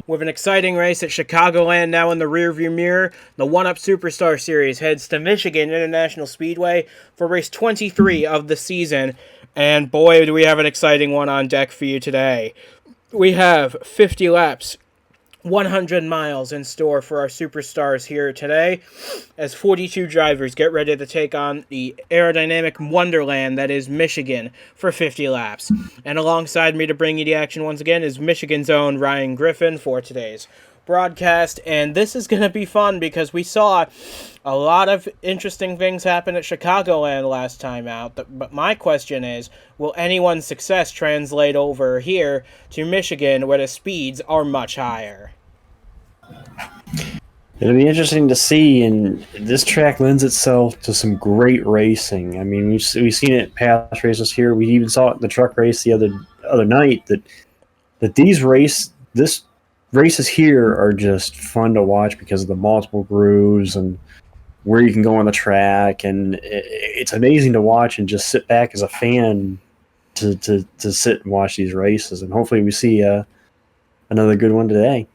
With an exciting race at Chicagoland now in the rearview mirror, the 1UP Superstar Series heads to Michigan International Speedway for race 23 of the season. And boy, do we have an exciting one on deck for you today. We have 50 laps, 100 miles in store for our superstars here today, as 42 drivers get ready to take on the aerodynamic wonderland that is Michigan for 50 laps. And alongside me to bring you the action once again is Michigan's own Ryan Griffin for today's broadcast. And this is going to be fun because we saw a lot of interesting things happen at Chicagoland last time out. But my question is, will anyone's success translate over here to Michigan where the speeds are much higher? It'll be interesting to see, and this track lends itself to some great racing. I mean, we've seen it in past races here. We even saw it in the truck race the other night. That these races here are just fun to watch because of the multiple grooves and where you can go on the track, and it's amazing to watch and just sit back as a fan to sit and watch these races. And hopefully, we see another good one today.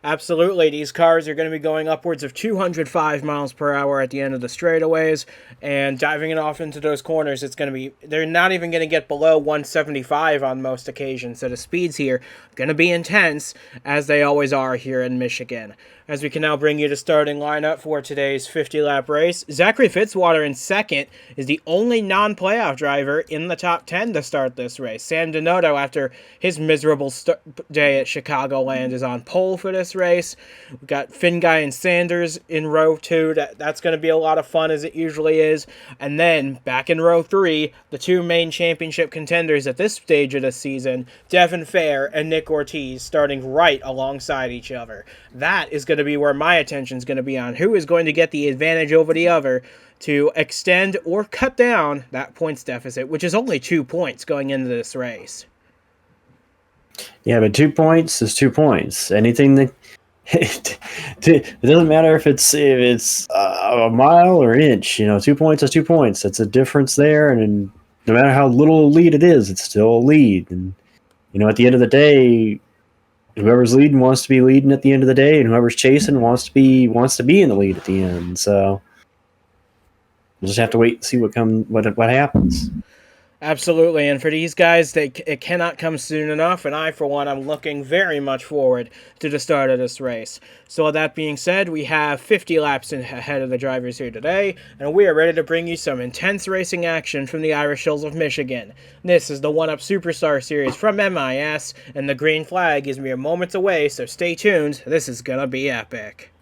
Absolutely. These cars are going to be going upwards of 205 miles per hour at the end of the straightaways, and diving it off into those corners, they're not even going to get below 175 on most occasions. So the speeds here are going to be intense, as they always are here in Michigan. As we can now bring you the starting lineup for today's 50-lap race, Zachary Fitzwater in second is the only non-playoff driver in the top 10 to start this race. Sam Donotto, after his miserable day at Chicagoland, is on pole for this race. We've got Finguy and Sanders in row 2. That's going to be a lot of fun, as it usually is. And then, back in row 3, the two main championship contenders at this stage of the season, Devon Fair and Nick Ortiz, starting right alongside each other. That is going to be where my attention is going to be on who is going to get the advantage over the other to extend or cut down that points deficit, which is only 2 points going into this race. Yeah, but 2 points is 2 points. Anything that it doesn't matter if it's a mile or an inch. 2 points is 2 points. That's a difference there, and no matter how little a lead it is, it's still a lead. And at the end of the day, whoever's leading wants to be leading at the end of the day, and whoever's chasing wants to be in the lead at the end. So we'll just have to wait and see what happens. Absolutely, and for these guys, it cannot come soon enough, and I, for one, am looking very much forward to the start of this race. So with that being said, we have 50 laps ahead of the drivers here today, and we are ready to bring you some intense racing action from the Irish Hills of Michigan. This is the 1UP Superstar Series from MIS, and the green flag is mere moments away, so stay tuned. This is gonna be epic.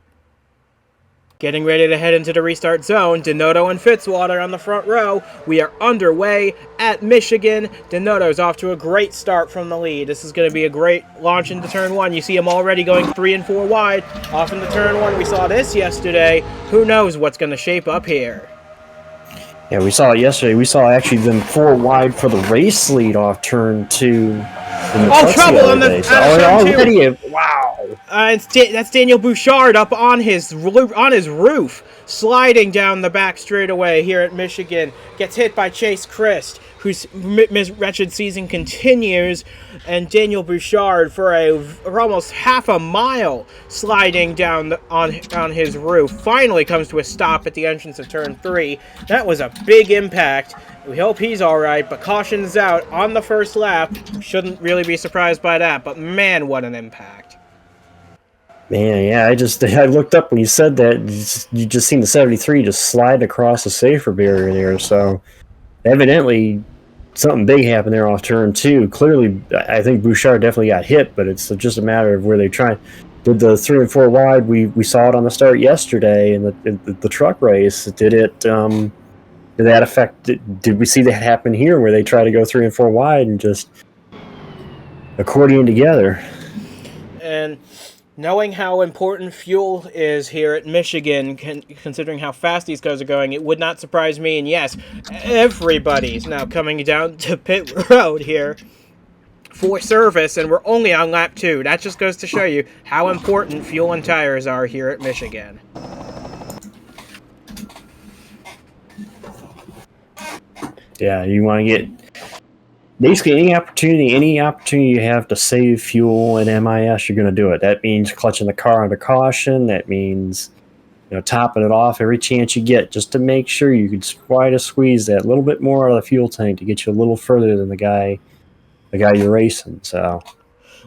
Getting ready to head into the restart zone, Donotto and Fitzwater on the front row. We are underway at Michigan. Donotto's off to a great start from the lead. This is going to be a great launch into turn 1. You see him already going 3 and 4 wide off into turn 1. We saw this yesterday. Who knows what's going to shape up here? Yeah, we saw it yesterday. We saw actually them 4 wide for the race lead off turn 2. Trouble on the already! Wow. That's Daniel Bouchard up on his roof, sliding down the back straightaway here at Michigan. Gets hit by Chase Christ, whose wretched season continues, and Daniel Bouchard for almost half a mile sliding down on his roof. Finally comes to a stop at the entrance of turn 3. That was a big impact. We hope he's alright, but caution is out on the first lap. Shouldn't really be surprised by that, but man, what an impact. Man, yeah, I looked up when you said that. You just seen the 73 just slide across the safer barrier there, so evidently something big happened there off turn 2. Clearly, I think Bouchard definitely got hit, but it's just a matter of where they try. Did the 3 and 4 wide, we saw it on the start yesterday in the truck race. Did that affect? Did we see that happen here, where they try to go 3 and 4 wide and just accordion together? And knowing how important fuel is here at Michigan, considering how fast these cars are going, it would not surprise me. And yes, everybody's now coming down to pit road here for service, and we're only on lap 2. That just goes to show you how important fuel and tires are here at Michigan. Yeah, you want to get basically any opportunity you have to save fuel in MIS, you're going to do it. That means clutching the car under caution. That means topping it off every chance you get, just to make sure you can try to squeeze that little bit more out of the fuel tank to get you a little further than the guy you're racing. So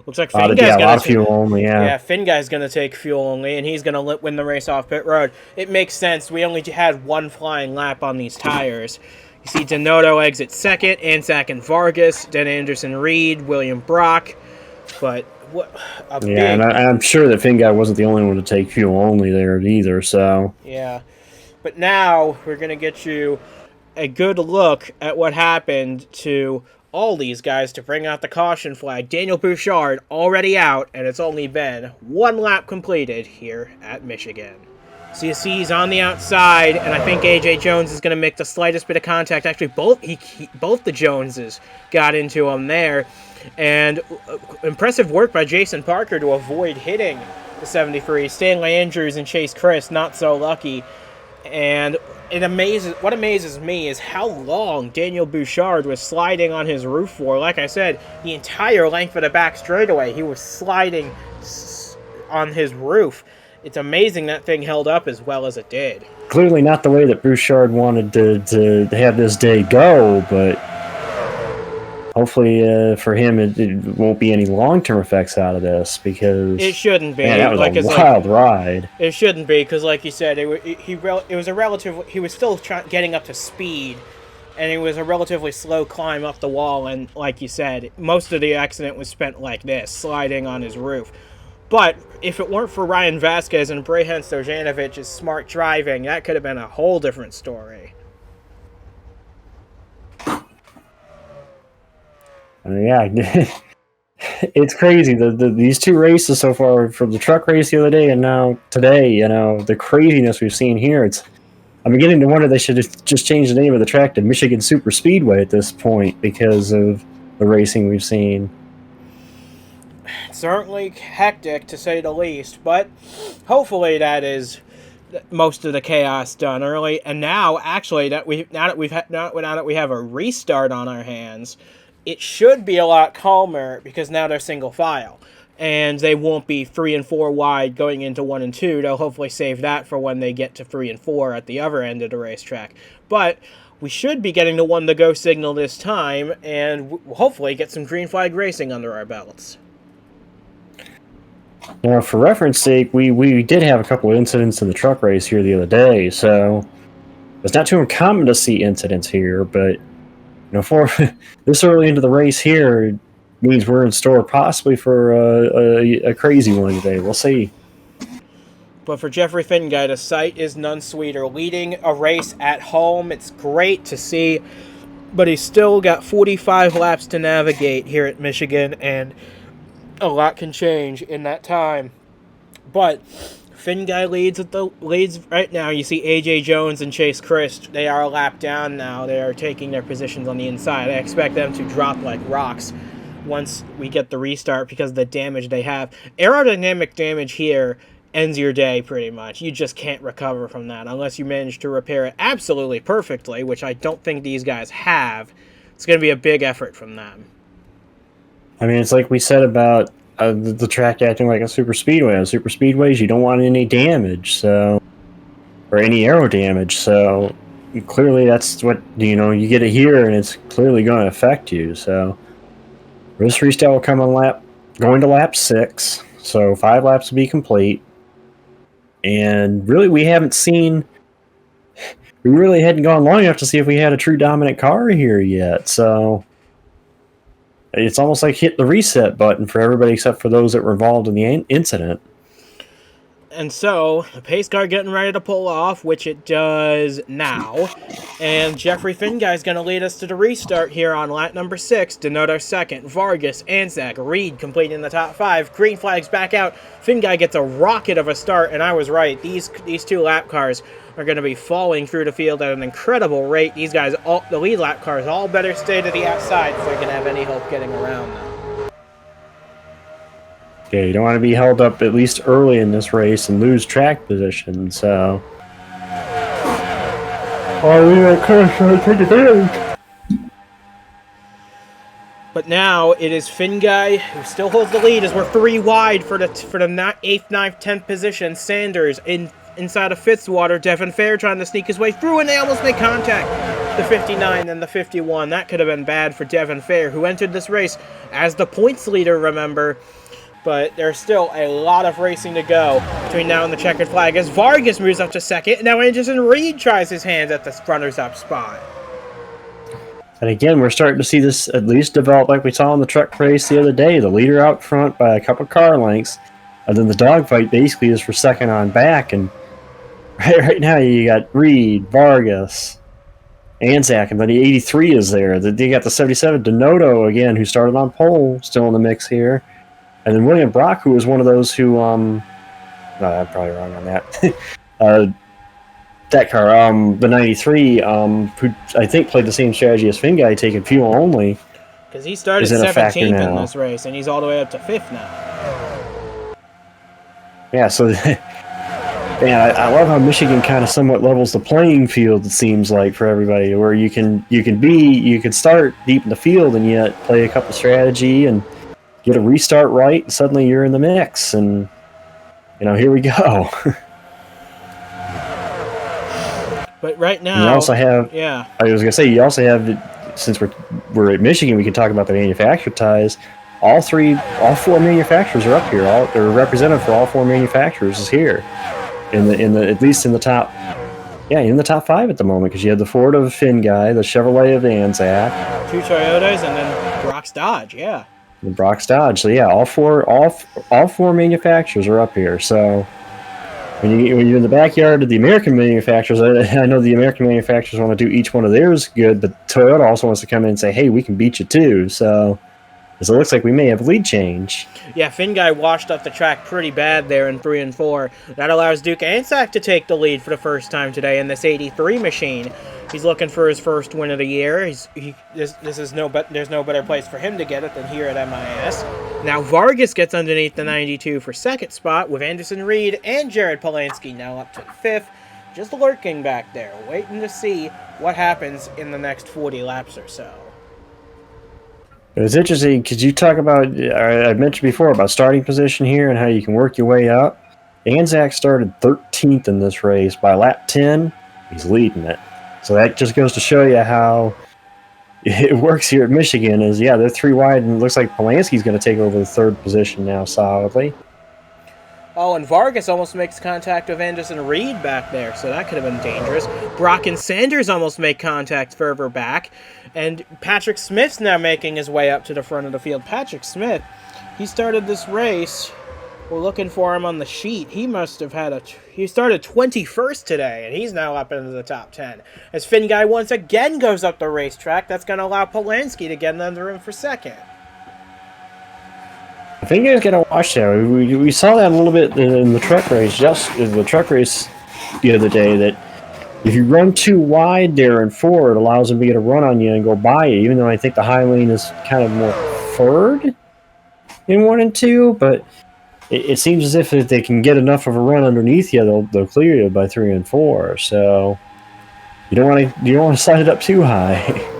looks like a lot of fuel only. Yeah, Finn Guy's gonna take fuel only, and he's gonna win the race off pit road. It makes sense. We only had one flying lap on these tires. You see Donato exit second, Anzac and Vargas, then Anderson Reed, William Brock. But and I'm sure that Finn Guy wasn't the only one to take fuel only there either. So yeah, but now we're gonna get you a good look at what happened to all these guys to bring out the caution flag. Daniel Bouchard already out, and it's only been one lap completed here at Michigan. So you see he's on the outside, and I think A.J. Jones is going to make the slightest bit of contact. Actually, both the Joneses got into him there. And impressive work by Jason Parker to avoid hitting the 73. Stanley Andrews and Chase Chris, not so lucky. And what amazes me is how long Daniel Bouchard was sliding on his roof for. Like I said, the entire length of the back straightaway, he was sliding on his roof. It's amazing that thing held up as well as it did. Clearly not the way that Bouchard wanted to have this day go, but hopefully for him it won't be any long-term effects out of this, because it shouldn't be. Man, that was a wild ride. It shouldn't be, because like you said, he was still getting up to speed, and it was a relatively slow climb up the wall, and like you said, most of the accident was spent like this, sliding on his roof. But if it weren't for Ryan Vasquez and Brayhan Stojanovich's smart driving, that could have been a whole different story. Yeah, it's crazy. These two races so far, from the truck race the other day and now today, the craziness we've seen here. I'm beginning to wonder they should have just changed the name of the track to Michigan Super Speedway at this point, because of the racing we've seen. Certainly hectic, to say the least, but hopefully that is most of the chaos done early. And now, actually, now that we have a restart on our hands, it should be a lot calmer, because now they're single file, and they won't be 3 and 4 wide going into 1 and 2. They'll hopefully save that for when they get to 3 and 4 at the other end of the racetrack. But we should be getting the 1 to go signal this time, and hopefully get some green flag racing under our belts. For reference sake, we did have a couple of incidents in the truck race here the other day, so it's not too uncommon to see incidents here, but for this early into the race here means we're in store possibly for a crazy one today. We'll see. But for Jeffrey Finguy, the sight is none sweeter. Leading a race at home, it's great to see, but he's still got 45 laps to navigate here at Michigan, and a lot can change in that time. But Finguy leads right now. You see A.J. Jones and Chase Christ. They are a lap down now. They are taking their positions on the inside. I expect them to drop like rocks once we get the restart, because of the damage they have. Aerodynamic damage here ends your day pretty much. You just can't recover from that unless you manage to repair it absolutely perfectly, which I don't think these guys have. It's going to be a big effort from them. I mean, it's like we said about the track acting like a super speedway. On super speedways, you don't want any damage, or any aero damage. So clearly, that's what you get it here, and it's clearly going to affect you. So this restart will come on going to lap 6. So 5 laps will be complete, and really, we really hadn't gone long enough to see if we had a true dominant car here yet. So it's almost like hit the reset button for everybody except for those that were involved in the incident. And so, the pace car getting ready to pull off, which it does now. And Jeffrey Finguy is going to lead us to the restart here on lap number 6. Donato second, Vargas, Anzac, Reed completing the top 5. Green flags back out. Finguy gets a rocket of a start, and I was right. These 2 lap cars are going to be falling through the field at an incredible rate. These guys, the lead lap cars, all better stay to the outside if they're going to have any hope getting around them. Yeah, you don't want to be held up at least early in this race and lose track position, so Oh, we are take advantage. But now it is Finguy who still holds the lead as we're 3 wide for the 8th, 9th, 10th position. Sanders inside of Fitzwater. Devon Fair trying to sneak his way through, and they almost make contact. The 59 and the 51. That could have been bad for Devon Fair, who entered this race as the points leader, remember. But there's still a lot of racing to go between now and the checkered flag as Vargas moves up to second. And now Anderson Reed tries his hands at the runners-up spot. And again, we're starting to see this at least develop like we saw in the truck race the other day. The leader out front by a couple car lengths. And then the dogfight basically is for second on back. And right now you got Reed, Vargas, Anzac, and then the 83 is there. They got the 77, Donato again, who started on pole, still in the mix here. And then William Brock, who was one of those who, no, I'm probably wrong on that. That car, the 93, who I think played the same strategy as Finguy, taking fuel only. Because he started 17th in this race, and he's all the way up to 5th now. Yeah, so, man, I love how Michigan kind of somewhat levels the playing field, it seems like, for everybody, where you can start deep in the field and yet play a couple strategy and get a restart right, and suddenly you're in the mix, and, here we go. But right now, you also have, I was going to say, you also have, since we're at Michigan, we can talk about the manufacturer ties. All 4 manufacturers are up here. They're represented for all 4 manufacturers is here, at least in the top, in the top 5 at the moment, because you have the Ford of Finguy, the Chevrolet of Anzac, 2 Toyotas, and then Brock's Dodge, And Brock's Dodge. So all four manufacturers are up here. So when you're in the backyard of the American manufacturers, I know the American manufacturers want to do each one of theirs good, but Toyota also wants to come in and say, hey, we can beat you too. So it looks like we may have lead change. Yeah, Finguy washed up the track pretty bad there in 3 and 4. That allows Duke Anzac to take the lead for the first time today in this 83 machine. He's looking for his first win of the year. There's no better place for him to get it than here at MIS. Now Vargas gets underneath the 92 for second spot with Anderson Reed and Jared Polanski now up to 5th. Just lurking back there, waiting to see what happens in the next 40 laps or so. It was interesting because you talk about, I mentioned before, about starting position here and how you can work your way up. Anzac started 13th in this race. By lap 10, he's leading it. So that just goes to show you how it works here at Michigan. They're 3 wide, and it looks like Polanski's going to take over the 3rd position now solidly. Oh, and Vargas almost makes contact with Anderson Reed back there, so that could have been dangerous. Brock and Sanders almost make contact further back, and Patrick Smith's now making his way up to the front of the field. Patrick Smith, he started this race. We're looking for him on the sheet. He must have he started 21st today, and he's now up into the top 10. As Finguy once again goes up the racetrack, that's going to allow Polanski to get under him for second. I think he was going to watch that. We saw that a little bit in the truck race, the other day, that if you run too wide there in 4, it allows him to get a run on you and go by you, even though I think the high lane is kind of more preferred in 1 and 2, but it seems as if they can get enough of a run underneath you, they'll clear you by 3 and 4. So you don't want to slide it up too high.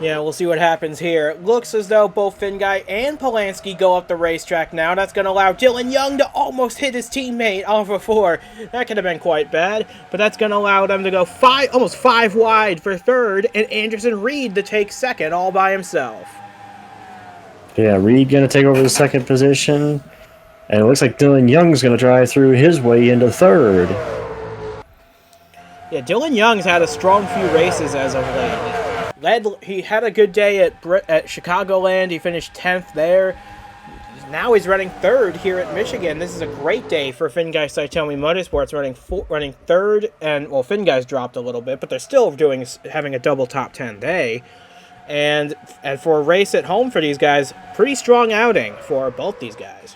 Yeah, we'll see what happens here. It looks as though both Finguy and Polanski go up the racetrack now. That's going to allow Dylan Young to almost hit his teammate off of 4. That could have been quite bad, but that's going to allow them to go almost 5 wide for 3rd, and Anderson Reed to take 2nd all by himself. Yeah, Reed going to take over the 2nd position. And it looks like Dylan Young's going to drive through his way into 3rd. Yeah, Dylan Young's had a strong few races as of late. He had a good day at Chicagoland. He finished 10th there. Now he's running 3rd here at Michigan. This is a great day for Finguy Saitomi Motorsports, running 3rd. And, well, Finguy's dropped a little bit, but they're still having a double top 10 day. And for a race at home for these guys, pretty strong outing for both these guys.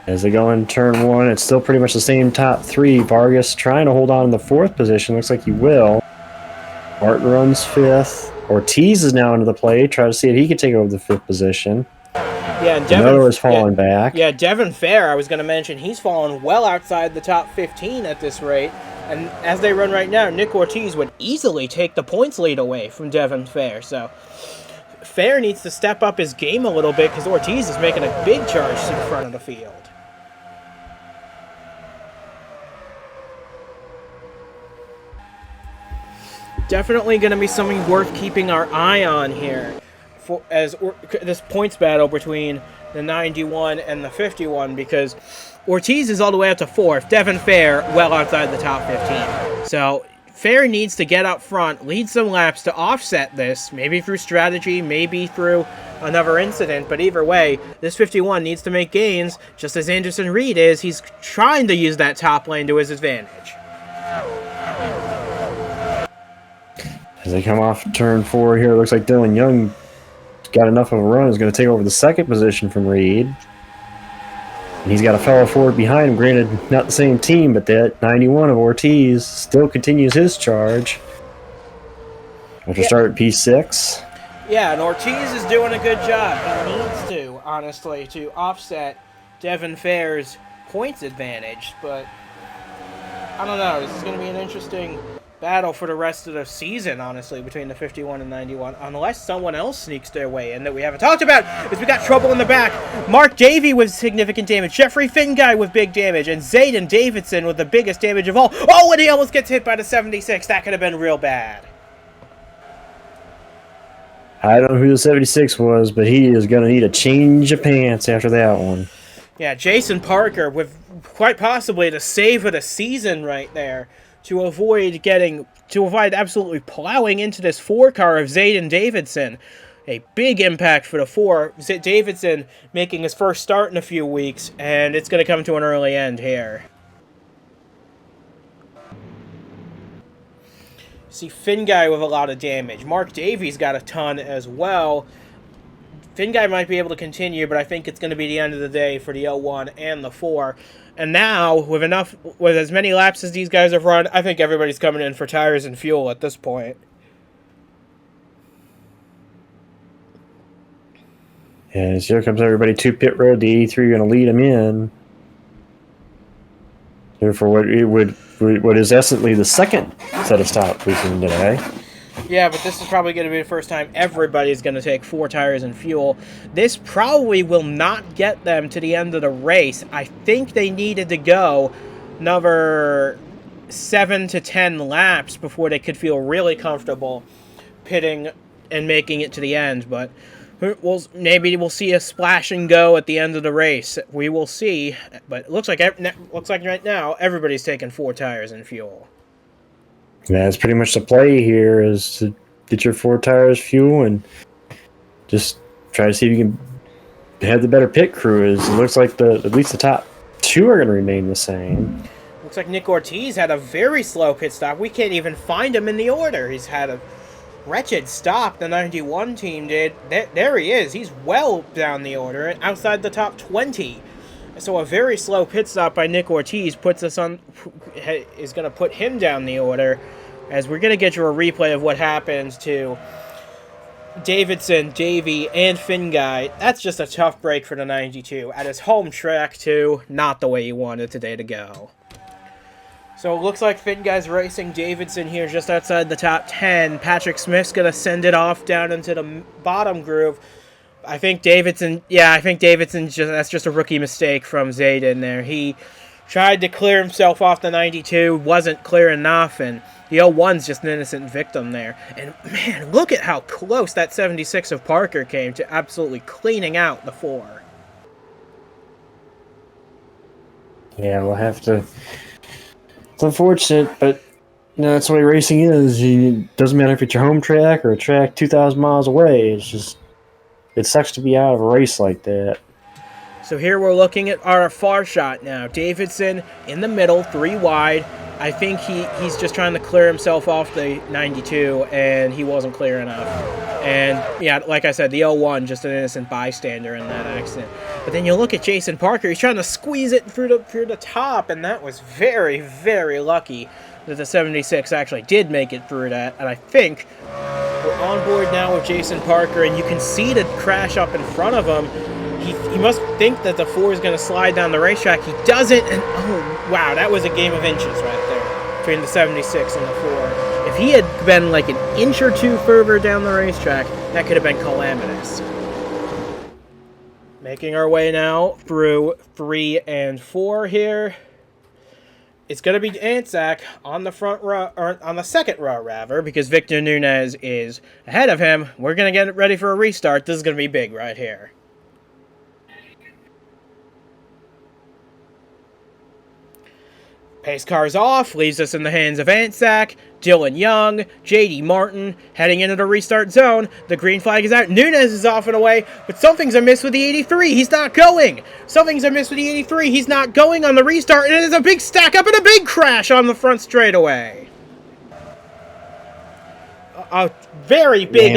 As they go in turn 1, it's still pretty much the same top 3. Vargas trying to hold on in the 4th position. Looks like he will. Martin runs 5th. Ortiz is now into the play. Try to see if he can take over the 5th position. Yeah, and Devon is falling back. Yeah, Devon Fair, I was going to mention, he's fallen well outside the top 15 at this rate. And as they run right now, Nick Ortiz would easily take the points lead away from Devon Fair. So Fair needs to step up his game a little bit because Ortiz is making a big charge to the front of the field. Definitely going to be something worth keeping our eye on here as this points battle between the 91 and the 51, because Ortiz is all the way up to 4th, Devon Fair well outside the top 15. So Fair needs to get up front, lead some laps to offset this, maybe through strategy, maybe through another incident, but either way, this 51 needs to make gains, just as Anderson Reed is. He's trying to use that top lane to his advantage. As they come off turn 4 here, it looks like Dylan Young got enough of a run. Is going to take over the 2nd position from Reed. And he's got a fellow forward behind him. Granted, not the same team, but that 91 of Ortiz still continues his charge. After start at P6. Yeah, and Ortiz is doing a good job. He needs to, honestly, to offset Devon Fair's points advantage. But I don't know. This is going to be an interesting battle for the rest of the season, honestly, between the 51 and 91, unless someone else sneaks their way in that we haven't talked about, because we got trouble in the back. Mark Davey with significant damage, Jeffrey Finguy with big damage, and Zayden Davidson with the biggest damage of all. Oh, and he almost gets hit by the 76. That could have been real bad. I don't know who the 76 was, but he is going to need a change of pants after that one. Yeah, Jason Parker with quite possibly the save of the season right there, to avoid absolutely plowing into this 4 car of Zayden Davidson. A big impact for the 4. Davidson making his first start in a few weeks, and it's going to come to an early end here. See Finguy with a lot of damage. Mark Davies got a ton as well. Finguy might be able to continue, but I think it's going to be the end of the day for the 01 and the 4. And now, with as many laps as these guys have run, I think everybody's coming in for tires and fuel at this point. And so here comes everybody to pit road. The 83 are going to lead them in. For what is essentially the second set of stops we've seen today. Yeah, but this is probably going to be the first time everybody's going to take 4 tires and fuel. This probably will not get them to the end of the race. I think they needed to go another 7 to 10 laps before they could feel really comfortable pitting and making it to the end. But maybe we'll see a splash and go at the end of the race. We will see. But it looks like right now everybody's taking 4 tires and fuel. Yeah, that's pretty much the play here, is to get your 4 tires, fuel, and just try to see if you can have the better pit crew. It looks like at least the top 2 are going to remain the same. Looks like Nick Ortiz had a very slow pit stop. We can't even find him in the order. He's had a wretched stop, the 91 team did. There he is. He's well down the order and outside the top 20. So a very slow pit stop by Nick Ortiz is going to put him down the order, as we're going to get you a replay of what happens to Davidson, Davey, and Finguy. That's just a tough break for the 92. At his home track, too. Not the way he wanted today to go. So it looks like Finguy's racing Davidson here just outside the top 10. Patrick Smith's going to send it off down into the bottom groove. I think Davidson's that's just a rookie mistake from Zayden there. He tried to clear himself off the 92, wasn't clear enough, and the 01's just an innocent victim there. And man, look at how close that 76 of Parker came to absolutely cleaning out the 4. Yeah, we'll have to. It's unfortunate, but that's the way racing is. It doesn't matter if it's your home track or a track 2,000 miles away. It sucks to be out of a race like that. So here we're looking at our far shot now. Davidson in the middle, 3 wide. I think he's just trying to clear himself off the 92, and he wasn't clear enough. And yeah, like I said, the 01, just an innocent bystander in that accident. But then you look at Jason Parker, he's trying to squeeze it through the top, and that was very, very lucky that the 76 actually did make it through that. And I think we're on board now with Jason Parker, and you can see the crash up in front of him. He must think that the 4 is going to slide down the racetrack. He doesn't, and oh, wow, that was a game of inches right there. between the 76 and the 4. If he had been like an inch or two further down the racetrack, that could have been calamitous. Making our way now through 3 and 4 here. It's going to be Anzac on the front row, or on the second row, rather, because Victor Nunez is ahead of him. We're going to get ready for a restart. This is going to be big right here. Pace car's off, leaves us in the hands of Anzac, Dylan Young, J.D. Martin, heading into the restart zone. The green flag is out. Nunez is off and away, but something's amiss with the 83. He's not going. Something's amiss with the 83. He's not going on the restart, and it is a big stack up and a big crash on the front straightaway. A very big,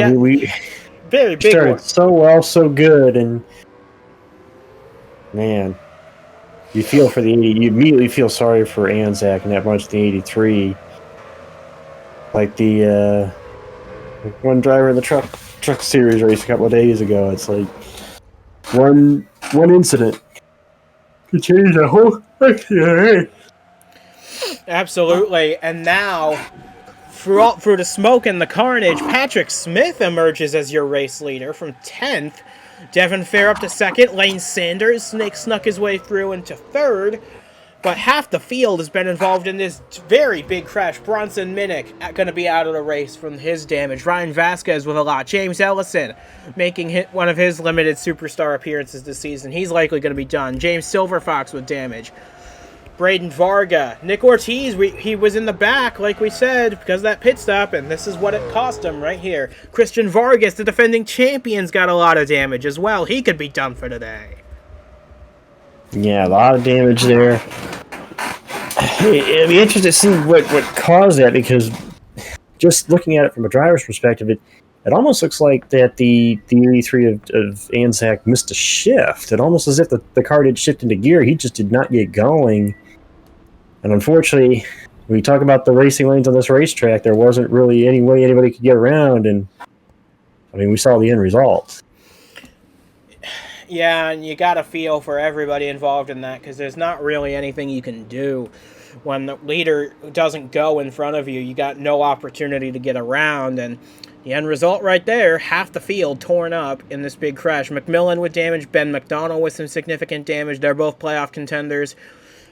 very big started one. So well, so good, and man. You feel for the 80. You immediately feel sorry for Anzac and that much the 83. Like the one driver in the truck series race a couple of days ago. It's like one incident could change the whole. Absolutely, and now through the smoke and the carnage, Patrick Smith emerges as your race leader from 10th. Devon Fair up to 2nd. Lane Sanders snuck his way through into 3rd. But half the field has been involved in this very big crash. Bronson Minnick going to be out of the race from his damage. Ryan Vasquez with a lot. James Ellison making one of his limited superstar appearances this season. He's likely going to be done. James Silverfox with damage. Braden Varga. Nick Ortiz, he was in the back, like we said, because of that pit stop, and this is what it cost him right here. Christian Vargas, the defending champions, got a lot of damage as well. He could be done for today. Yeah, a lot of damage there. It'd be interesting to see what caused that, because just looking at it from a driver's perspective, it almost looks like that the 83 of Anzac missed a shift. It almost as if the car did shift into gear. He just did not get going. And unfortunately, when we talk about the racing lanes on this racetrack, there wasn't really any way anybody could get around. And, I mean, we saw the end result. Yeah, and you got to feel for everybody involved in that, because there's not really anything you can do. When the leader doesn't go in front of you, you got no opportunity to get around. And the end result right there, half the field torn up in this big crash. McMillan with damage, Ben McDonald with some significant damage. They're both playoff contenders.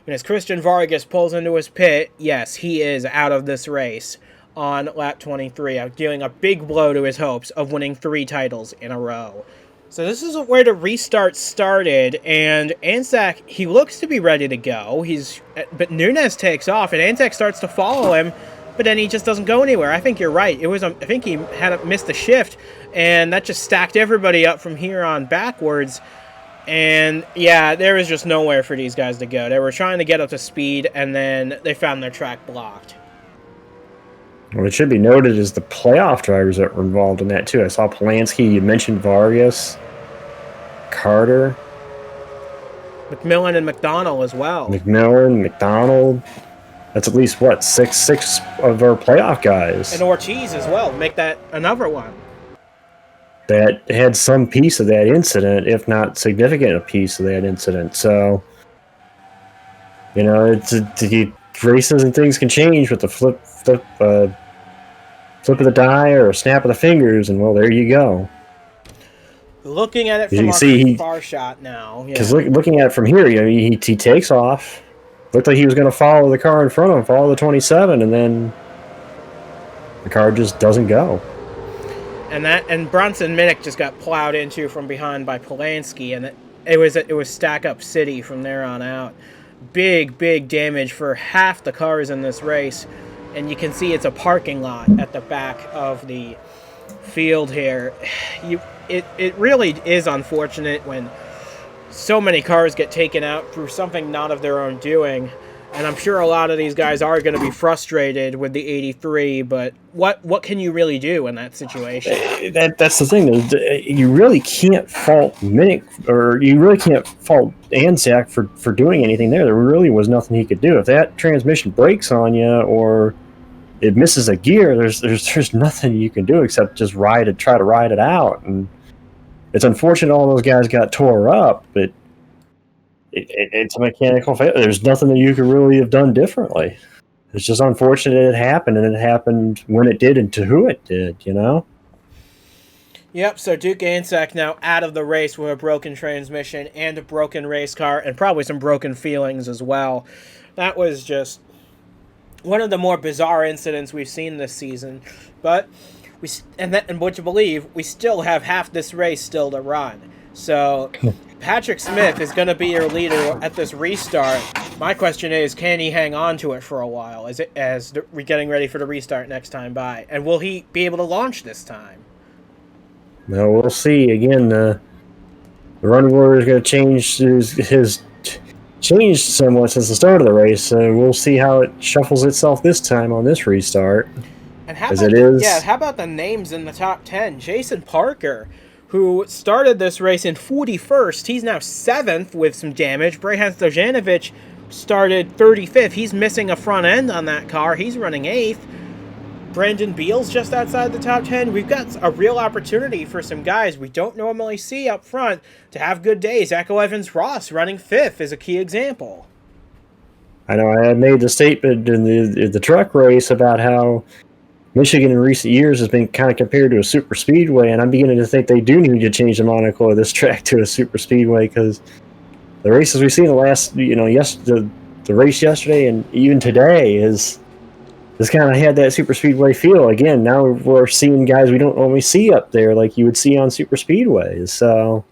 And as Christian Vargas pulls into his pit, yes, he is out of this race on lap 23, dealing a big blow to his hopes of winning 3 titles in a row. So this is where the restart started, and Anzac, he looks to be ready to go. But Nunez takes off, and Anzac starts to follow him, but then he just doesn't go anywhere. I think you're right. I think he had missed a shift, and that just stacked everybody up from here on backwards. And yeah, there was just nowhere for these guys to go. They were trying to get up to speed, and then they found their track blocked. Well, it should be noted is the playoff drivers that were involved in that too. I saw Polanski, you mentioned Vargas, Carter, McMillan and McDonald as well. McMillan, McDonald. That's at least, what, six of our playoff guys. And Ortiz as well. Make that another one. That had some piece of that incident, if not significant a piece of that incident. So, you know, races and things can change with the flip of the die or a snap of the fingers, and well, there you go. Looking at it from our far shot now. Because looking at it from here, you know, he takes off. Looked like he was going to follow the car in front of him, follow the 27, and then the car just doesn't go. And Bronson Minnick just got plowed into from behind by Polanski, and it was stack up city from there on out. Big damage for half the cars in this race, and you can see it's a parking lot at the back of the field here. It really is unfortunate when so many cars get taken out through something not of their own doing. And I'm sure a lot of these guys are going to be frustrated with the 83, but what can you really do in that situation? That's the thing. You really can't fault Minnick, or you really can't fault Anzac for doing anything there. There really was nothing he could do. If that transmission breaks on you or it misses a gear, there's nothing you can do except just try to ride it out. And it's unfortunate all those guys got tore up, but it's a mechanical failure. There's nothing that you could really have done differently. it's just unfortunate it happened, and it happened when it did and to who it did, you know? Yep, so Duke Ansack now out of the race with a broken transmission and a broken race car and probably some broken feelings as well. That was just one of the more bizarre incidents we've seen this season. But, and would you believe, we still have half this race still to run. So, Patrick Smith is going to be your leader at this restart. My question is, can he hang on to it for a while as we're getting ready for the restart next time by? And will he be able to launch this time? Well, we'll see. Again, the run order is going to change. His changed somewhat since the start of the race, so we'll see how it shuffles itself this time on this restart. And how about the names in the top 10? Jason Parker, who started this race in 41st, he's now 7th with some damage. Brehan Stojanovic started 35th. He's missing a front end on that car. He's running 8th. Brandon Beal's just outside the top 10. We've got a real opportunity for some guys we don't normally see up front to have good days. Echo Evans Ross running 5th is a key example. I know I made the statement in the truck race about how Michigan in recent years has been kind of compared to a super speedway, and I'm beginning to think they do need to change the moniker of this track to a super speedway, because the races we've seen the last, the race yesterday and even today is kind of had that super speedway feel. Again, now we're seeing guys we don't normally see up there like you would see on super speedways. So,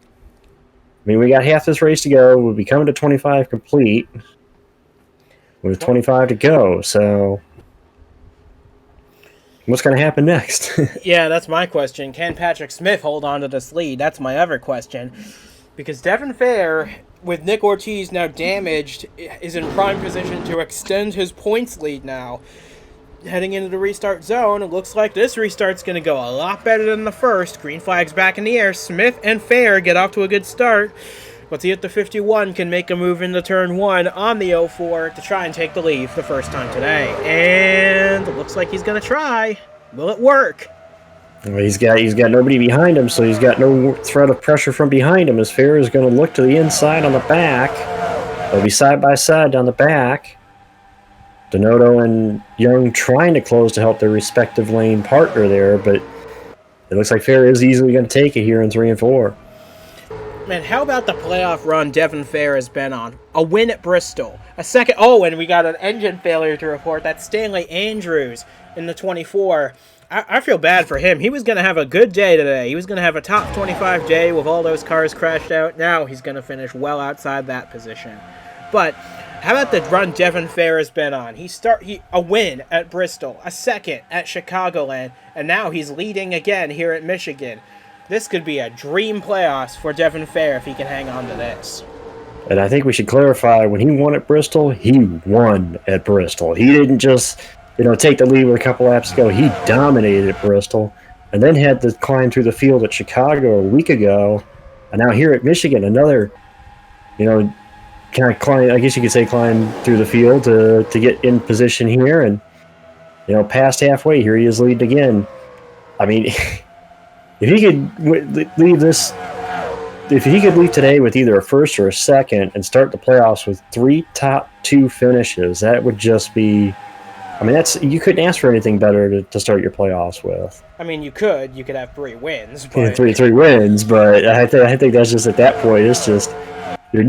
I mean, we got half this race to go. We'll be coming to 25 complete with 25 to go. So, what's going to happen next? Yeah, that's my question. Can Patrick Smith hold on to this lead? That's my other question. Because Devon Fair, with Nick Ortiz now damaged, is in prime position to extend his points lead now. Heading into the restart zone, it looks like this restart's going to go a lot better than the first. Green flag's back in the air. Smith and Fair get off to a good start. Let's see if the 51 can make a move into turn 1 on the 04 to try and take the lead for the first time today. And it looks like he's going to try. Will it work? Well, he's got nobody behind him, so he's got no threat of pressure from behind him. As Fair is going to look to the inside on the back. They'll be side by side down the back. Donato and Young trying to close to help their respective lane partner there, but it looks like Fair is easily going to take it here in 3 and 4. Man, how about the playoff run Devon Fair has been on? A win at Bristol. A second... Oh, and we got an engine failure to report. That's Stanley Andrews in the 24. I feel bad for him. He was going to have a good day today. He was going to have a top 25 day with all those cars crashed out. Now he's going to finish well outside that position. But how about the run Devon Fair has been on? A win at Bristol, a second at Chicagoland, and now he's leading again here at Michigan. This could be a dream playoffs for Devon Fair if he can hang on to this. And I think we should clarify, when he won at Bristol, he won at Bristol. He didn't just, take the lead with a couple laps ago. He dominated at Bristol and then had to climb through the field at Chicago a week ago. And now here at Michigan, another, kind of climb, I guess you could say climb through the field to get in position here. And, past halfway, here he is leading again. I mean, if he could leave today with either a first or a second and start the playoffs with 3 top 2 finishes, that would just be, you couldn't ask for anything better to start your playoffs with. I mean, you could have 3 wins. But... Yeah, three wins, but I think that's just at that point, it's just, you're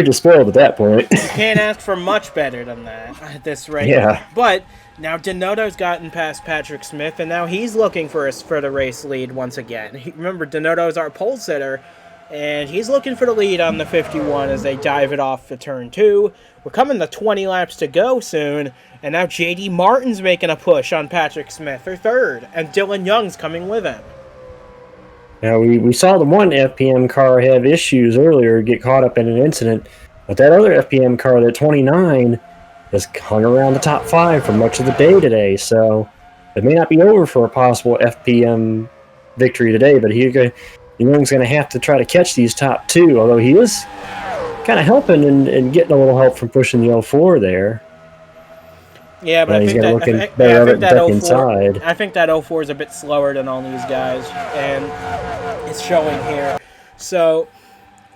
just spoiled at that point. You can't ask for much better than that at this rate. Yeah. But now Donato's gotten past Patrick Smith, and now he's looking for the race lead once again. Remember, Donato's our pole sitter, and he's looking for the lead on the 51 as they dive it off to turn 2. We're coming to 20 laps to go soon, and now J.D. Martin's making a push on Patrick Smith for 3rd, and Dylan Young's coming with him. Now, we saw the one FPM car have issues earlier, get caught up in an incident, but that other FPM car, that 29, has hung around the top 5 for much of the day today, so it may not be over for a possible FPM victory today, but Young's going to have to try to catch these top 2, although he is kind of helping and getting a little help from pushing the 04 there. Yeah, but I think that 04 is a bit slower than all these guys, and it's showing here. So,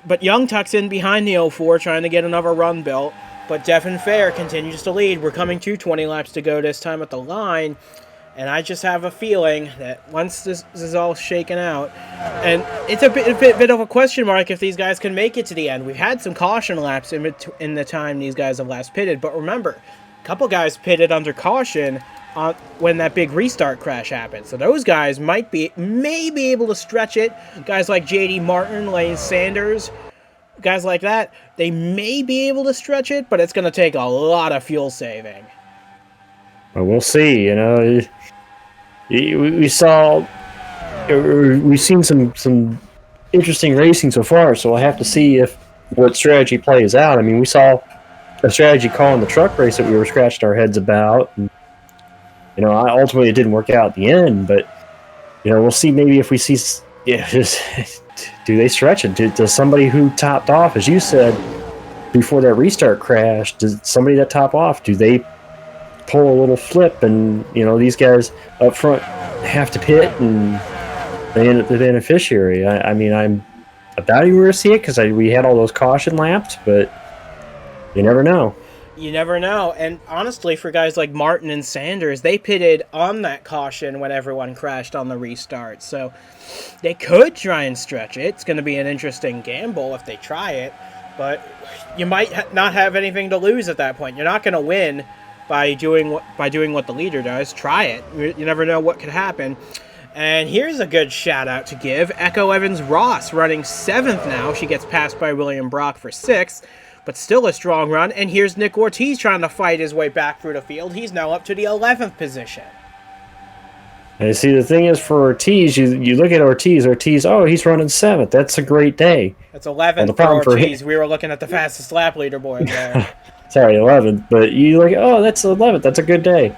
but Young tucks in behind the 04, trying to get another run built. But Devon Fair continues to lead. We're coming to 20 laps to go this time at the line. And I just have a feeling that once this is all shaken out, and it's a bit of a question mark if these guys can make it to the end. We've had some caution laps in the time these guys have last pitted. But remember, a couple guys pitted under caution when that big restart crash happened. So those guys may be able to stretch it. Guys like J.D. Martin, Lane Sanders, guys like that, they may be able to stretch it, but it's going to take a lot of fuel saving. Well, we'll see. You know, we've seen some interesting racing so far. So we'll have to see if what strategy plays out. I mean, we saw a strategy call in the truck race that we were scratching our heads about. And, you know, ultimately it didn't work out at the end, but you know, we'll see. Maybe if we see, do they stretch it? Does somebody who topped off, as you said, before that restart crash, does somebody that top off, do they pull a little flip, and you know, these guys up front have to pit and they end up the beneficiary? I mean, I'm doubting we're going to see it because we had all those caution laps, but you never know. You never know. And honestly, for guys like Martin and Sanders, they pitted on that caution when everyone crashed on the restart. So they could try and stretch it. It's going to be an interesting gamble if they try it. But you might not have anything to lose at that point. You're not going to win by doing what the leader does. Try it. You never know what could happen. And here's a good shout out to give. Echo Evans Ross running 7th now. She gets passed by William Brock for 6th. But still a strong run. And here's Nick Ortiz trying to fight his way back through the field. He's now up to the 11th position. And see, the thing is for Ortiz, you look at Ortiz, oh, he's running 7th. That's a great day. That's 11th for Ortiz. We were looking at the fastest lap leaderboard there. Sorry, 11th. But you look, oh, that's 11th. That's a good day.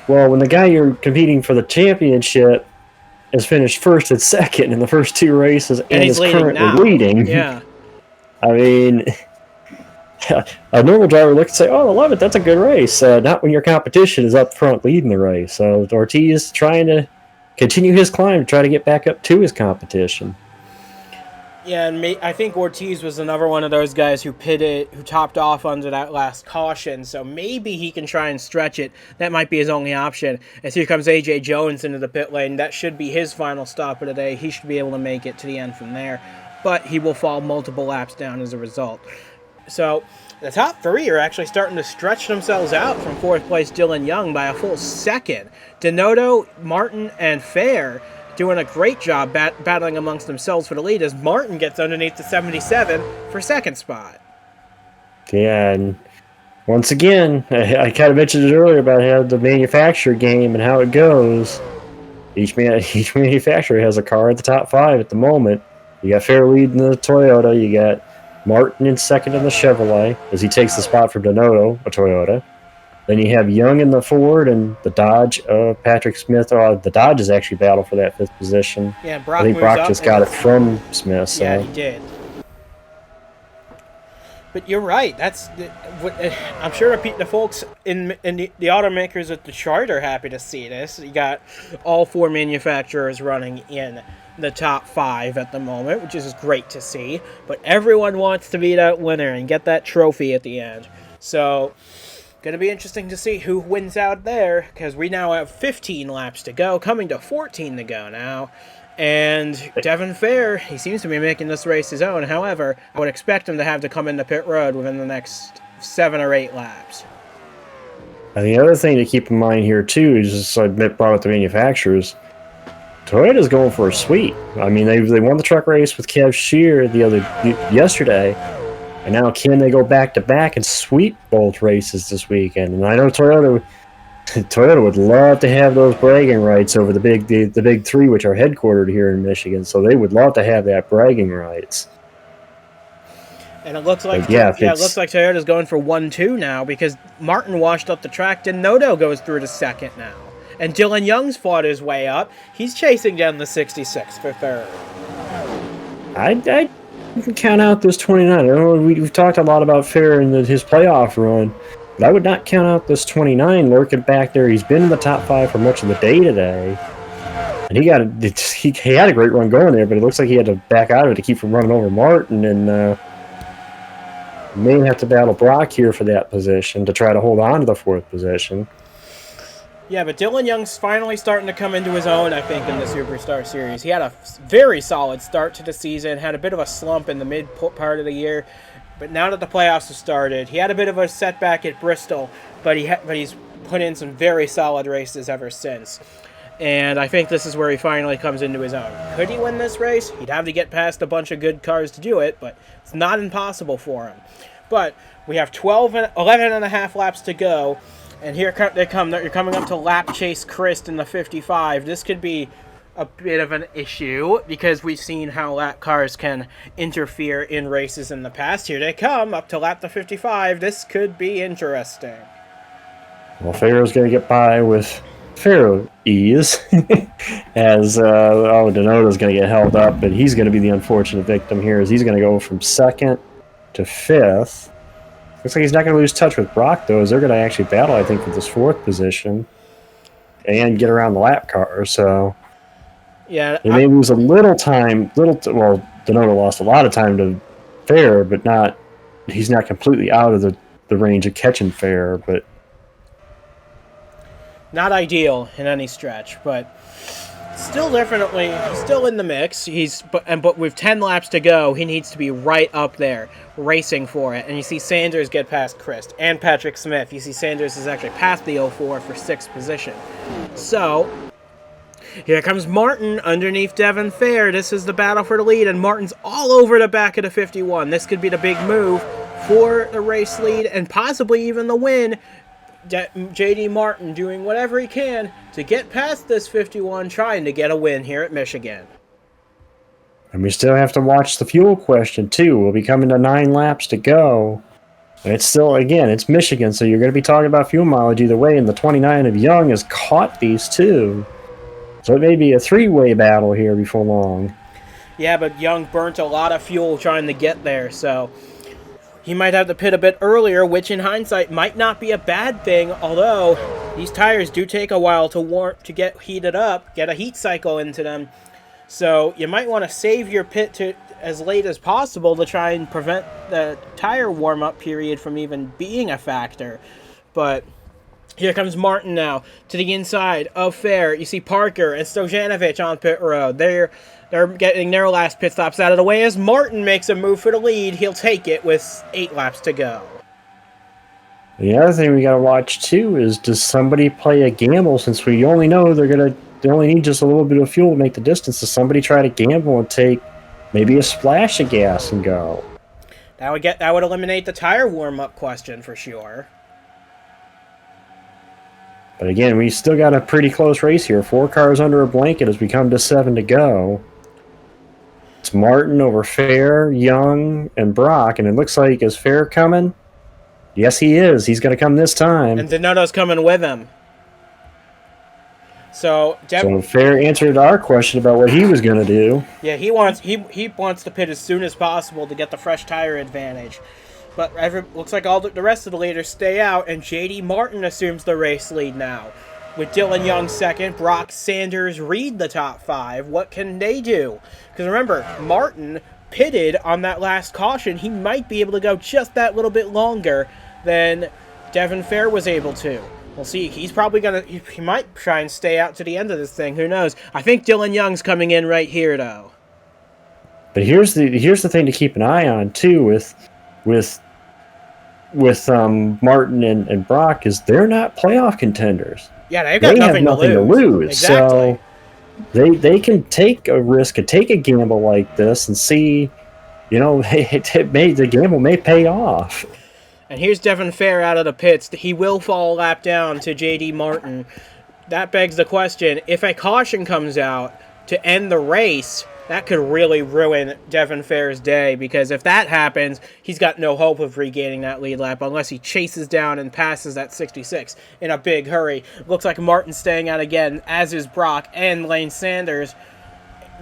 Well, when the guy you're competing for the championship has finished 1st and 2nd in the first 2 races and is currently leading. Yeah. I mean, a normal driver looks and say, oh, 11th, that's a good race. Not when your competition is up front leading the race. So Ortiz is trying to continue his climb to try to get back up to his competition. Yeah, and I think Ortiz was another one of those guys who topped off under that last caution. So maybe he can try and stretch it. That might be his only option. As here comes A.J. Jones into the pit lane. That should be his final stop of the day. He should be able to make it to the end from there. But he will fall multiple laps down as a result. So the top 3 are actually starting to stretch themselves out from 4th place Dylan Young by a full 2nd. Denoto, Martin, and Fair doing a great job battling amongst themselves for the lead as Martin gets underneath the 77 for 2nd spot. Yeah, and once again, I kind of mentioned it earlier about how the manufacturer game and how it goes. Each manufacturer has a car at the top 5 at the moment. You got Fair leading the Toyota. You got Martin in 2nd in the Chevrolet as he takes the spot from Denoto, a Toyota. Then you have Young in the Ford and the Dodge. Patrick Smith. The Dodge is actually battle for that 5th position. Yeah, Brock I think Brock just got it from Smith. So. Yeah, he did. But you're right. I'm sure the folks in the automakers at the chart are happy to see this. You got all 4 manufacturers running in the top 5 at the moment, which is great to see. But everyone wants to be that winner and get that trophy at the end. So, going to be interesting to see who wins out there, because we now have 15 laps to go, coming to 14 to go now. And Devon Fair, he seems to be making this race his own. However, I would expect him to have to come into pit road within the next 7 or 8 laps. And the other thing to keep in mind here, too, is just I brought up the manufacturers. Toyota's going for a sweep. I mean, they won the truck race with Kev Shear yesterday, and now can they go back-to-back and sweep both races this weekend? And I know Toyota would love to have those bragging rights over the big 3, which are headquartered here in Michigan. So they would love to have that bragging rights. And it looks like it looks like Toyota's going for 1-2 now because Martin washed up the track. Denoto goes through to 2nd now. And Dylan Young's fought his way up. He's chasing down the 66 for 3rd. I can count out this 29. I know we've talked a lot about Fair in his playoff run, but I would not count out this 29 lurking back there. He's been in the top 5 for much of the day today. And he had a great run going there, but it looks like he had to back out of it to keep from running over Martin. And May have to battle Brock here for that position to try to hold on to the 4th position. Yeah, but Dylan Young's finally starting to come into his own, I think, in the Superstar Series. He had a very solid start to the season, had a bit of a slump in the mid part of the year, but now that the playoffs have started, he had a bit of a setback at Bristol, but he's put in some very solid races ever since. And I think this is where he finally comes into his own. Could he win this race? He'd have to get past a bunch of good cars to do it, but it's not impossible for him. But we have 11 and a half laps to go, and here they come. You're coming up to lap chase Christ in the 55. This could be a bit of an issue because we've seen how lap cars can interfere in races in the past. Here they come up to lap the 55. This could be interesting. Well, Pharaoh's going to get by with fair ease as Donato's going to get held up, but he's going to be the unfortunate victim here as he's going to go from 2nd to 5th. Looks like he's not going to lose touch with Brock, though, as they're going to actually battle, I think, for this 4th position and get around the lap car. So, yeah, they may lose a little time. Donato lost a lot of time to Fair, but he's not completely out of the range of catching Fair, but not ideal in any stretch, but still definitely he's still in the mix. But with 10 laps to go, he needs to be right up there, racing for it. And you see Sanders get past Christ and Patrick Smith. You see Sanders is actually past the 04 for 6th position. So here comes Martin underneath Devon Fair. This is the battle for the lead, and Martin's all over the back of the 51. This could be the big move for the race lead and possibly even the win. J.D. Martin doing whatever he can to get past this 51, trying to get a win here at Michigan. And we still have to watch the fuel question, too. We'll be coming to 9 laps to go. And it's still, again, it's Michigan, so you're going to be talking about fuel mileage either way, and the 29 of Young has caught these two. So it may be a 3-way battle here before long. Yeah, but Young burnt a lot of fuel trying to get there, so he might have to pit a bit earlier, which in hindsight might not be a bad thing, although these tires do take a while to get heated up, get a heat cycle into them. So you might want to save your pit to as late as possible to try and prevent the tire warm-up period from even being a factor. But here comes Martin now to the inside of Fair. You see Parker and Stojanovic on pit road. They're getting their last pit stops out of the way as Martin makes a move for the lead. He'll take it with 8 laps to go. The other thing we got to watch, too, is does somebody play a gamble since we only know they only need just a little bit of fuel to make the distance. Does somebody try to gamble and take maybe a splash of gas and go? That would eliminate the tire warm-up question for sure. But again, we still got a pretty close race here. 4 cars under a blanket as we come to 7 to go. It's Martin over Fair, Young, and Brock, and it looks like, is Fair coming? Yes, he is. He's going to come this time. And Donato's coming with him. So Fair answered our question about what he was going to do. Yeah, he wants to pit as soon as possible to get the fresh tire advantage. But looks like all the rest of the leaders stay out, and J.D. Martin assumes the race lead now. With Dylan Young second, Brock, Sanders, Reed the top 5. What can they do? Because remember, Martin pitted on that last caution. He might be able to go just that little bit longer than Devon Fair was able to. We'll see. He's probably he might try and stay out to the end of this thing. Who knows? I think Dylan Young's coming in right here, though. But here's the thing to keep an eye on, too, with Martin and Brock, is they're not playoff contenders. Yeah, they've got nothing to lose. Exactly. So they can take a risk and take a gamble like this and see, the gamble may pay off. And here's Devon Fair out of the pits. He will fall a lap down to J.D. Martin. That begs the question, if a caution comes out to end the race, that could really ruin Devon Fair's day, because if that happens, he's got no hope of regaining that lead lap unless he chases down and passes that 66 in a big hurry. Looks like Martin's staying out again, as is Brock and Lane Sanders.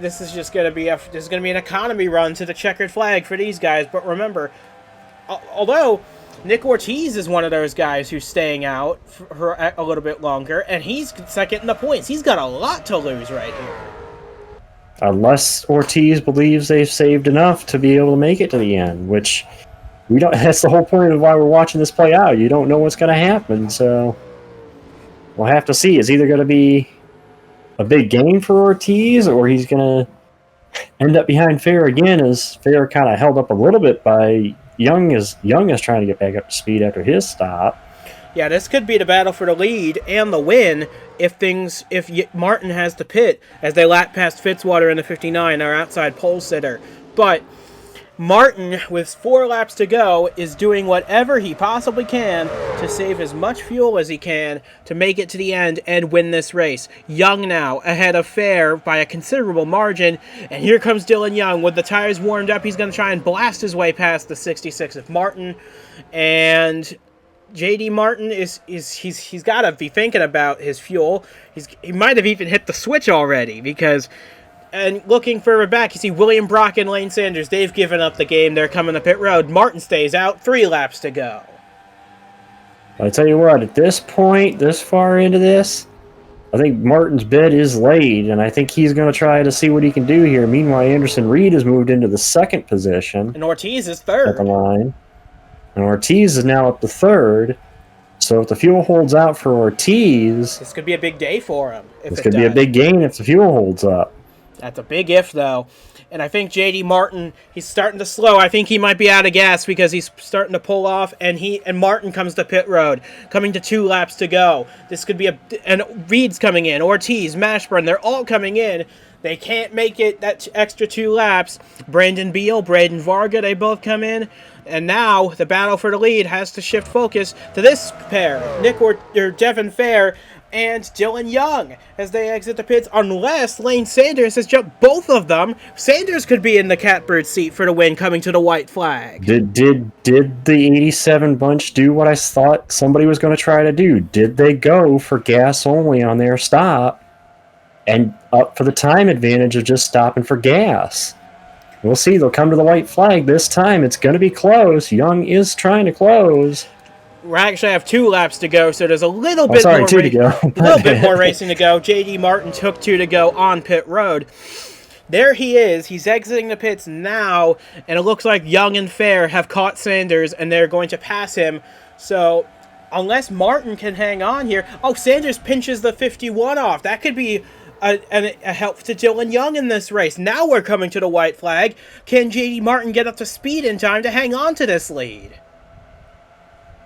This is just going to be an economy run to the checkered flag for these guys. But remember, although Nick Ortiz is one of those guys who's staying out for a little bit longer, and he's second in the points. He's got a lot to lose right here. Unless Ortiz believes they've saved enough to be able to make it to the end, which we don't. That's the whole point of why we're watching this play out. You don't know what's going to happen, so we'll have to see. It's either going to be a big game for Ortiz, or he's going to end up behind Fair again, as Fair kind of held up a little bit by Young is trying to get back up to speed after his stop. Yeah, this could be the battle for the lead and the win if Martin has to pit as they lap past Fitzwater in the 59, our outside pole sitter. But Martin, with 4 laps to go, is doing whatever he possibly can to save as much fuel as he can to make it to the end and win this race. Young now ahead of Fair by a considerable margin, and here comes Dylan Young with the tires warmed up. He's going to try and blast his way past the 66 of Martin, and JD Martin he's got to be thinking about his fuel. He might have even hit the switch already, because, and looking further back, you see William Brock and Lane Sanders. They've given up the game. They're coming to pit road. Martin stays out. 3 laps to go. I tell you what, at this point, this far into this, I think Martin's bid is laid, and I think he's going to try to see what he can do here. Meanwhile, Anderson Reed has moved into the 2nd position. And Ortiz is 3rd. At the line. And Ortiz is now up to 3rd. So if the fuel holds out for Ortiz, this could be a big day for him. This could be a big gain if the fuel holds up. That's a big if, though. And I think JD Martin, he's starting to slow. I think he might be out of gas because he's starting to pull off, and Martin comes to pit road, coming to 2 laps to go. This could be and Reed's coming in, Ortiz, Mashburn, they're all coming in. They can't make it that extra 2 laps. Brandon Beal, Braden Varga, they both come in. And now the battle for the lead has to shift focus to this pair, Devon Fair and Dylan Young, as they exit the pits, unless Lane Sanders has jumped both of them. Sanders could be in the catbird seat for the win, coming to the white flag. Did the 87 bunch do what I thought somebody was going to try to do? Did they go for gas only on their stop and up for the time advantage of just stopping for gas? We'll see. They'll come to the white flag this time. It's going to be close. Young is trying to close. We actually have 2 laps to go, so there's a little bit more 2 to go. A little bit more racing to go. JD Martin took 2 to go on pit road. There he is. He's exiting the pits now, and it looks like Young and Fair have caught Sanders, and they're going to pass him. So unless Martin can hang on here. Oh, Sanders pinches the 51 off. That could be a help to Dylan Young in this race. Now we're coming to the white flag. Can JD Martin get up to speed in time to hang on to this lead?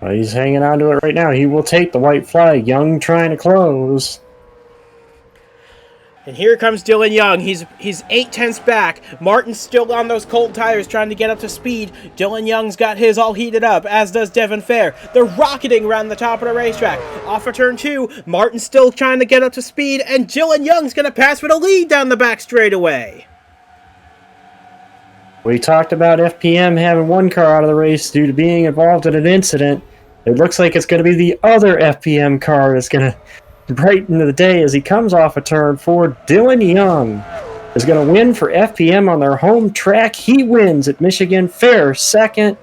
He's hanging on to it right now. He will take the white flag. Young trying to close. And here comes Dylan Young. He's 8/10ths back. Martin's still on those cold tires trying to get up to speed. Dylan Young's got his all heated up, as does Devon Fair. They're rocketing around the top of the racetrack. Off of turn 2, Martin's still trying to get up to speed, and Dylan Young's going to pass for the lead down the back straightaway. We talked about FPM having 1 car out of the race due to being involved in an incident. It looks like it's going to be the other FPM car that's going to brighten the day as he comes off a turn 4. Dylan Young is going to win for FPM on their home track. He wins at Michigan Fair 2nd.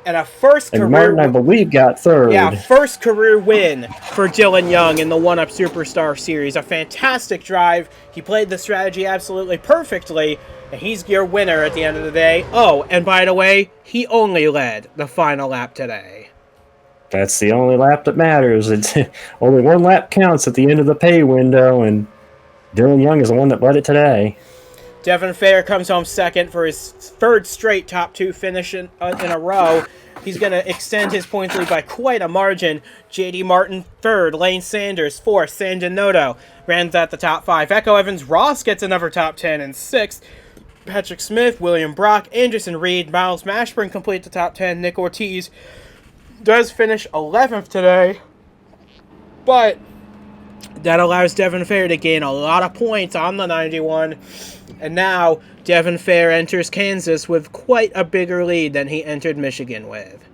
And a first career... And Martin, I believe, got 3rd. Yeah, first career win for Dylan Young in the 1-Up Superstar Series. A fantastic drive. He played the strategy absolutely perfectly. And he's your winner at the end of the day. Oh, and by the way, he only led the final lap today. That's the only lap that matters. It's only 1 lap counts at the end of the pay window, and Dylan Young is the one that led it today. Devon Fair comes home 2nd for his 3rd straight top 2 finish in a row. He's going to extend his points lead by quite a margin. JD Martin 3rd, Lane Sanders 4th, Sandon Noto runs at the top 5. Echo Evans Ross gets another top 10 in 6th. Patrick Smith, William Brock, Anderson Reed, Miles Mashburn complete the top 10. Nick Ortiz does finish 11th today, but that allows Devon Fair to gain a lot of points on the 91, and now Devon Fair enters Kansas with quite a bigger lead than he entered Michigan with.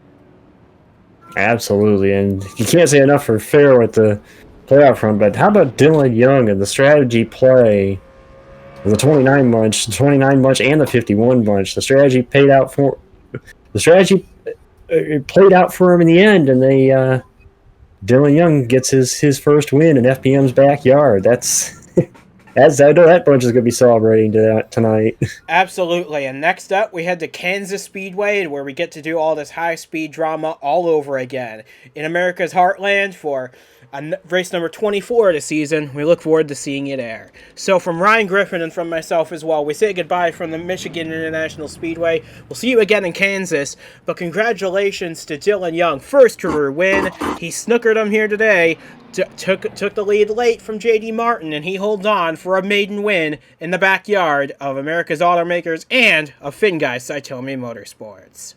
Absolutely, and you can't say enough for Fair with the playoff run, but how about Dylan Young and the strategy play, the 29 bunch and the 51 bunch? The strategy paid out for it played out for him in the end, and Dylan Young gets his first win in FPM's backyard. That's As I know that bunch is going to be celebrating tonight. Absolutely. And next up, we head to Kansas Speedway, where we get to do all this high-speed drama all over again. In America's heartland for race number 24 of the season. We look forward to seeing you there. So from Ryan Griffin and from myself as well, we say goodbye from the Michigan International Speedway. We'll see you again in Kansas. But congratulations to Dylan Young. First career win. He snookered him here today. Took the lead late from J.D. Martin, and he holds on for a maiden win in the backyard of America's automakers and of Finguy Saitomi Motorsports.